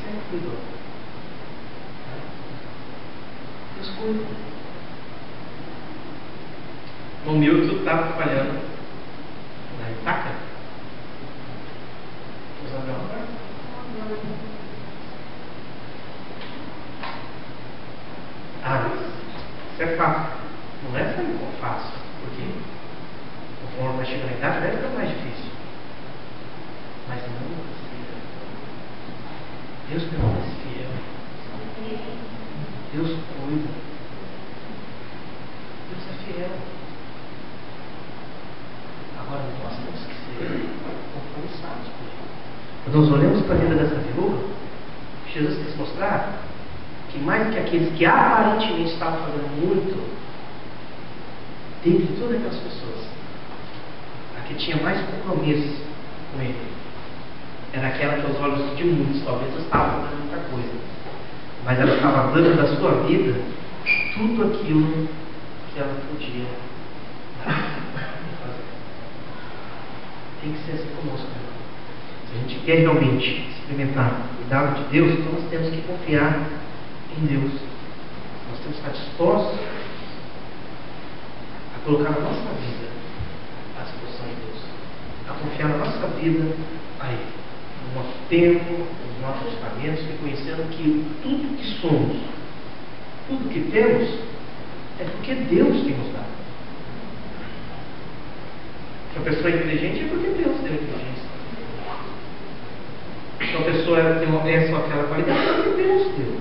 Sempre cuidou. Deus cuida. O Milton estava trabalhando na Itaca. Vamos abrir uma porta? Isso é fácil. Não é tão fácil. Porque conforme vai chegando na idade, vai ficando mais difícil. Mas não precisa. Deus permanece fiel. Deus cuida. Deus é fiel. Agora nós temos que ser compromissados por Ele. Quando nós olhamos para a vida dessa viúva, Jesus quis mostrar que mais que aqueles que aparentemente estavam fazendo muito, dentre todas aquelas pessoas, a que tinha mais compromisso com Ele era aquela que aos olhos de muitos talvez estava fazendo muita coisa, mas ela estava dando da sua vida tudo aquilo que ela podia fazer. Tem que ser assim conosco, né? Se a gente quer realmente experimentar o cuidado de Deus, então nós temos que confiar em Deus. Nós temos que estar dispostos a colocar a nossa vida à disposição de Deus, a confiar na nossa vida a Ele, no nosso tempo, nos nossos equipamentos, reconhecendo que tudo que somos, tudo que temos, é porque Deus tem nos dado. Se a pessoa é inteligente, é porque Deus deu inteligência. Se a pessoa tem essa ou aquela qualidade, é porque Deus deu.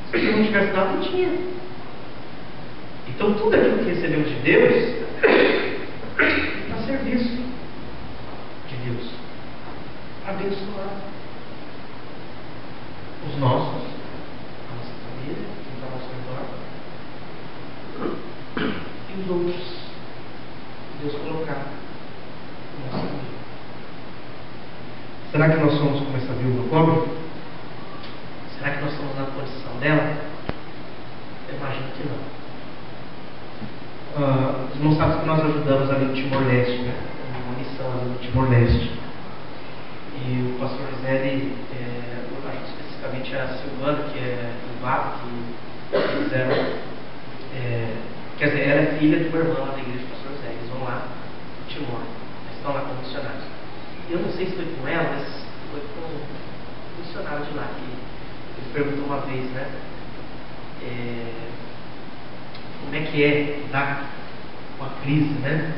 Se ele não tivesse dado, não tinha. Então tudo aquilo que recebemos de Deus está a serviço de Deus, para abençoar os nossos, a nossa família, quem está ao nosso redor, e os outros. Deus colocar no nosso caminho. Será que nós somos como essa viúva pobre? Será que nós estamos na condição dela? Eu imagino que não. Os irmãos sabem que nós ajudamos ali no Timor-Leste, né? Uma missão ali no Timor-Leste. E o pastor José, eu acho especificamente a Silvana, que é do VAP, que fizeram. Quer dizer, ela é filha de uma irmã lá da igreja do pastor José. Eles vão lá no Timor. Eles estão lá como missionários. Eu não sei se foi com ela, mas foi com um missionário de lá que ele perguntou uma vez, né? Como é que é lidar com a crise, né?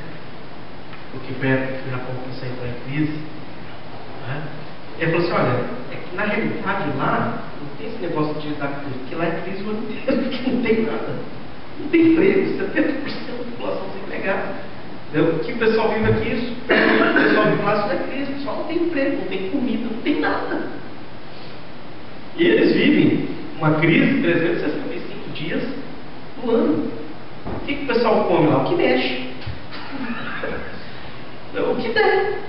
Porque perto do Japão começou a entrar em crise. Né? Ele falou assim: olha, é que na realidade lá não tem esse negócio de lidar com crise, porque lá é crise o ano inteiro, porque não tem nada. Não tem emprego, 70% da população desempregada. O que o pessoal vive aqui, o pessoal vive lá, isso não é crise, o pessoal não tem emprego, não tem comida, não tem nada. E eles vivem uma crise 365 dias no ano. O que o pessoal come lá? O que mexe. O que der.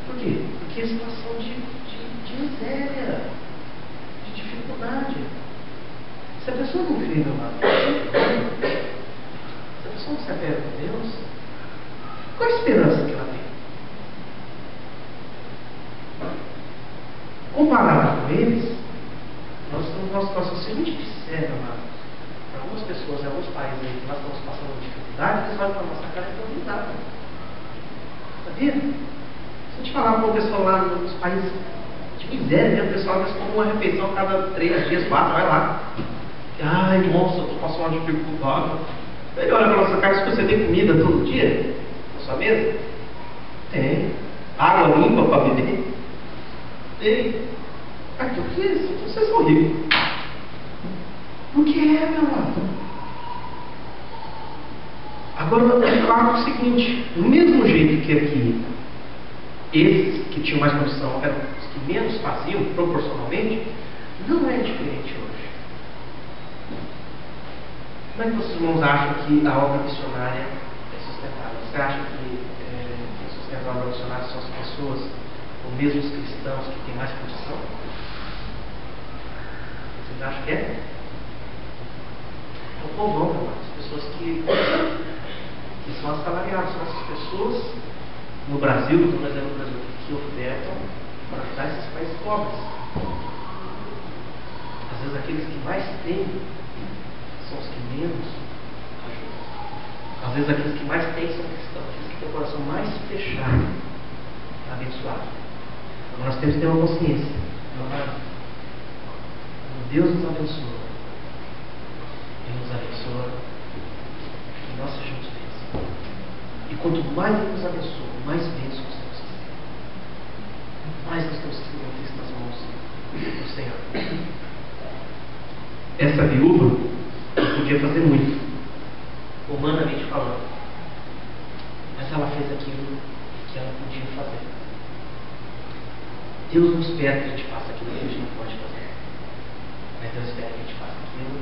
Por quê? Porque é situação de miséria, de dificuldade. Se a pessoa não crê no lado, se a pessoa não se apega com Deus, qual a esperança que ela tem? Comparado com eles, nós estamos numa situação, se a gente disser, amados, para algumas pessoas em alguns países aí que nós estamos passando dificuldade, eles vão para a nossa cara e não dá. Sabia? Se a gente falar para o pessoal lá nos países de miséria, o pessoal às vezes come uma refeição a cada 3 dias, 4, vai lá. Ai, nossa, eu estou passando uma dificuldade. Ele olha para a nossa cara, se você tem comida todo dia na sua mesa? Tem. Água limpa para beber? Tem. Aqui, o que é isso? Vocês são ricos. O que é, meu amado? Agora, é claro o seguinte: do mesmo jeito que aqui, esses que tinham mais condição eram os que menos faziam, proporcionalmente, não é diferente hoje. Como é que vocês irmãos acham que a obra missionária é sustentável? Você acha que quem sustenta a obra missionária são as pessoas, ou mesmo os cristãos que têm mais condição? Vocês acham que é? É o povão, meu, as pessoas que são assalariadas, são essas pessoas no Brasil, no exemplo do Brasil, que ofertam para ajudar esses países pobres. Às vezes aqueles que mais têm são os que menos ajudam. Às vezes aqueles que mais têm são cristãos, aqueles que têm o coração mais fechado para abençoar. Então nós temos que ter uma consciência. Quando Deus nos abençoa, Ele nos abençoa que nós sejamos bênçãos. E quanto mais Ele nos abençoa, mais bênçãos nós temos que ser. Mais nós temos que ser isso nas mãos do Senhor. Essa viúva podia fazer muito, humanamente falando, mas ela fez aquilo que ela podia fazer. Deus não espera que a gente faça aquilo que a gente não pode fazer, mas Deus espera que a gente faça aquilo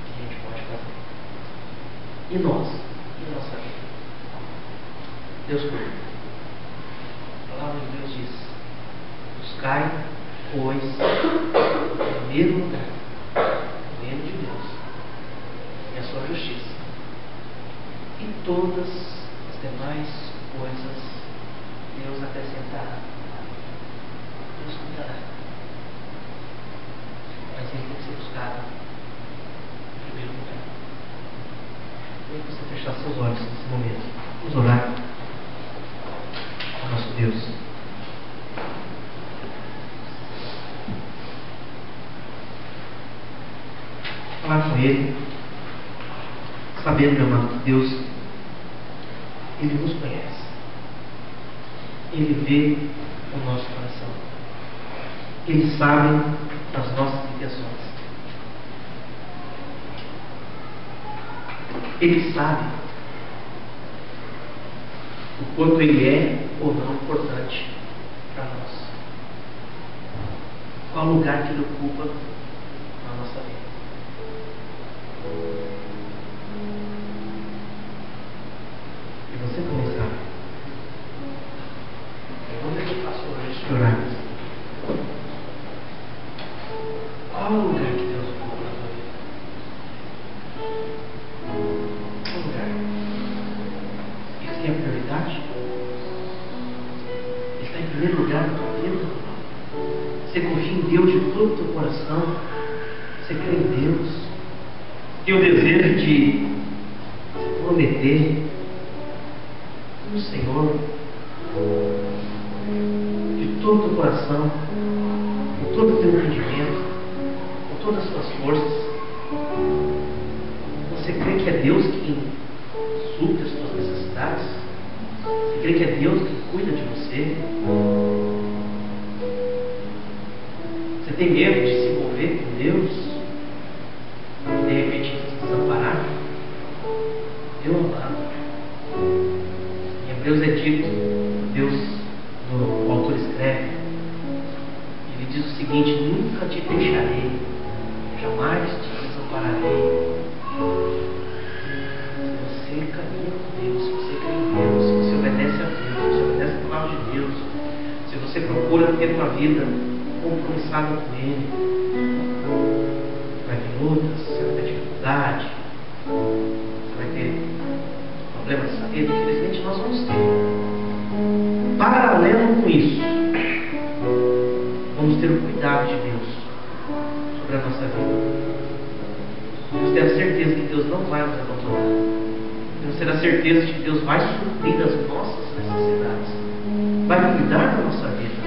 que a gente pode fazer. E nós? E nossa vida? Deus cuida. A palavra de Deus diz: buscai, pois, em primeiro lugar o reino de Deus e a sua justiça, e todas as demais coisas Deus acrescentará. Deus cuidará. Mas Ele seus olhos nesse momento. Vamos orar ao nosso Deus. Falar com Ele, sabendo, meu amado, que Deus, Ele nos conhece. Ele vê o nosso coração. Ele sabe das nossas intenções. Ele sabe o quanto Ele é ou não importante para nós. Qual lugar que Ele ocupa na nossa vida. E você também sabe. Onde é que eu faço hoje chorar? Qual o lugar que Deus ocupa na tua vida? Qual lugar? Isso é a prioridade? Ele está em primeiro lugar na tua vida? Você confia em Deus de todo o teu coração? Você crê em Deus? Tem o desejo de se prometer no Senhor de todo o teu coração, com todo o teu entendimento, com todas as suas forças. Você crê que é Deus quem supre as suas necessidades? Você crê que é Deus quem cuida de você? Você tem medo de se envolver com Deus? E de repente se desamparar? Meu amado, em Hebreus é dito, Deus, o autor escreve, ele diz o seguinte: nunca te deixarei, jamais te desampararei. Se você caminha com Deus, se você crê em Deus, se você obedece a Deus, se você obedece a palavra de Deus, se você procura ter uma vida compromissada com Ele, vai ter lutas, você vai ter dificuldade, você vai ter problemas de saúde, infelizmente nós vamos ter. Paralelo com isso, vamos ter o cuidado de Deus sobre a nossa vida. Vamos ter a certeza que Deus não vai nos abandonar. Vamos ter a certeza de que Deus vai suprir as nossas necessidades, vai cuidar da nossa vida.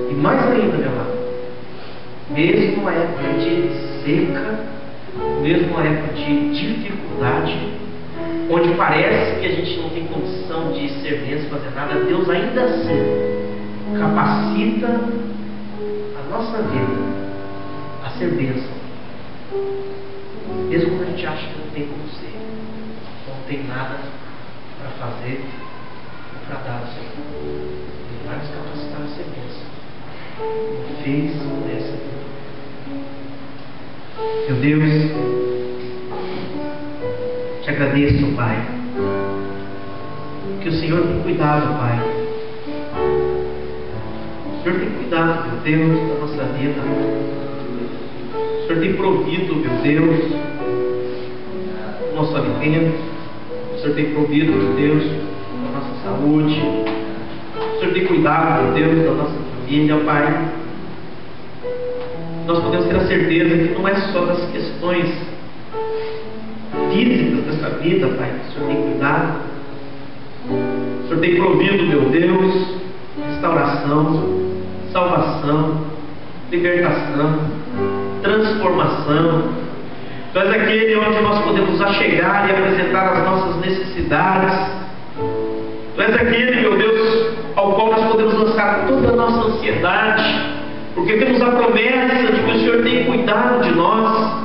E mais ainda, meu amado, mesmo numa época de seca, mesmo numa época de dificuldade, onde parece que a gente não tem condição de ser bênção, fazer nada, Deus ainda assim capacita a nossa vida a ser bênção. Mesmo quando a gente acha que não tem como ser, não tem nada para fazer ou para dar ao Senhor, Ele vai nos capacitar a ser bênção. Ele fez nessa vida. Meu Deus, te agradeço, Pai, que o Senhor tem cuidado, Pai. O Senhor tem cuidado, meu Deus, da nossa vida. O Senhor tem provido, meu Deus, o nosso alimento. O Senhor tem provido, meu Deus, da nossa saúde. O Senhor tem cuidado, meu Deus, da nossa família, Pai. Nós podemos ter a certeza que não é só das questões físicas dessa vida, Pai, que o Senhor tem cuidado. O Senhor tem provido, meu Deus, restauração, salvação, libertação, transformação. Tu és aquele onde nós podemos achegar e apresentar as nossas necessidades. Tu és aquele, meu Deus, ao qual nós podemos lançar toda a nossa ansiedade, porque temos a promessa de que o Senhor tem cuidado de nós.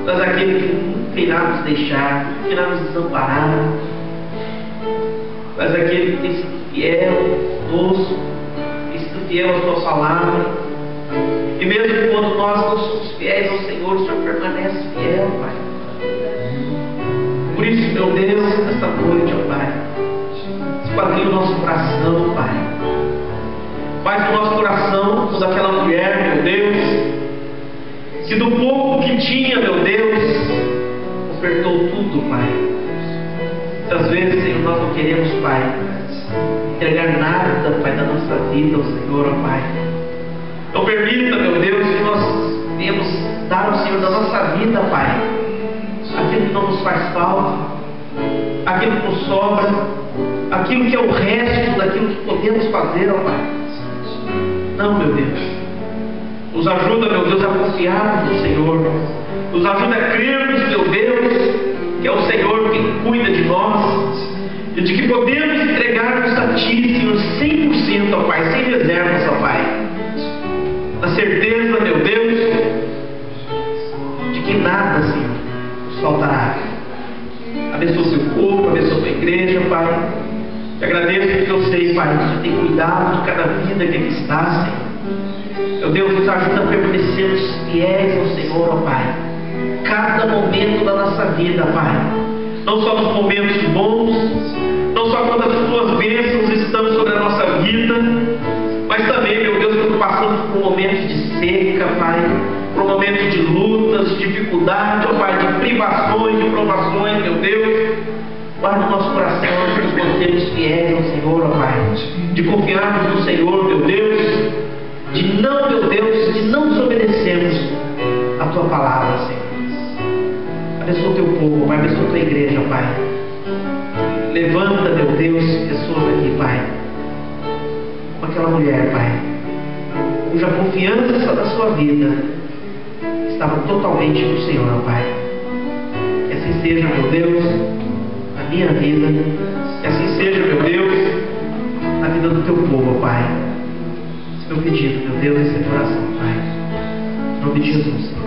Tu és aquele que nunca irá nos deixar, nunca irá nos desamparar. Tu és aquele que tem sido fiel conosco, tem sido fiel à tua palavra. E mesmo quando nós não somos fiéis ao Senhor, o Senhor permanece fiel, Pai. Por isso, meu Deus, nesta noite, ó Pai, esquadrinha o nosso coração, Pai. Faz o nosso coração como daquela mulher, meu Deus, que do pouco que tinha, meu Deus, ofertou tudo, Pai. Muitas vezes, Senhor, nós não queremos, Pai, entregar nada, Pai, da nossa vida ao Senhor, ó Pai. Não permita, meu Deus, que nós venhamos dar ao Senhor da nossa vida, Pai, aquilo que não nos faz falta, aquilo que nos sobra, aquilo que é o resto daquilo que podemos fazer, ó Pai. Não, meu Deus. Nos ajuda, meu Deus, a confiarmos no Senhor. Nos ajuda a crermos, meu Deus, que é o Senhor que cuida de nós e de que podemos entregar-nos a Ti, Senhor, 100%, ó Pai, sem reservas, ó Pai. Na certeza, meu Deus, de que nada, Senhor, nos faltará. Abençoa o Teu povo, abençoa a Tua igreja, Pai. Te agradeço porque eu sei, Pai, que o Senhor tem cuidado de cada vida que aqui está, Senhor. Meu Deus, nos ajuda a permanecermos fiéis ao Senhor, ó Pai. Cada momento da nossa vida, Pai. Não só nos momentos bons, não só quando as Tuas bênçãos estão sobre a nossa vida, mas também, meu Deus, quando passamos por momentos de seca, Pai, por momentos de lutas, de dificuldade, ó Pai, de privações, de provações, meu Deus. Guarda o nosso coração de nos mantermos fiéis ao Senhor, ó Pai, de confiarmos no Senhor, meu Deus, de não, meu Deus, de não desobedecermos a Tua palavra, Senhor. Abençoa o Teu povo, Pai, abençoa a Tua igreja, Pai. Levanta, meu Deus, pessoas aqui, Pai, como aquela mulher, Pai, cuja confiança da sua vida estava totalmente no Senhor, ó Pai. Que assim seja, meu Deus, na minha vida, que assim seja, meu Deus, na vida do Teu povo, ó Pai. Esse é o meu pedido, meu Deus, essa é a oração, Pai. Em nome de Jesus, Senhor.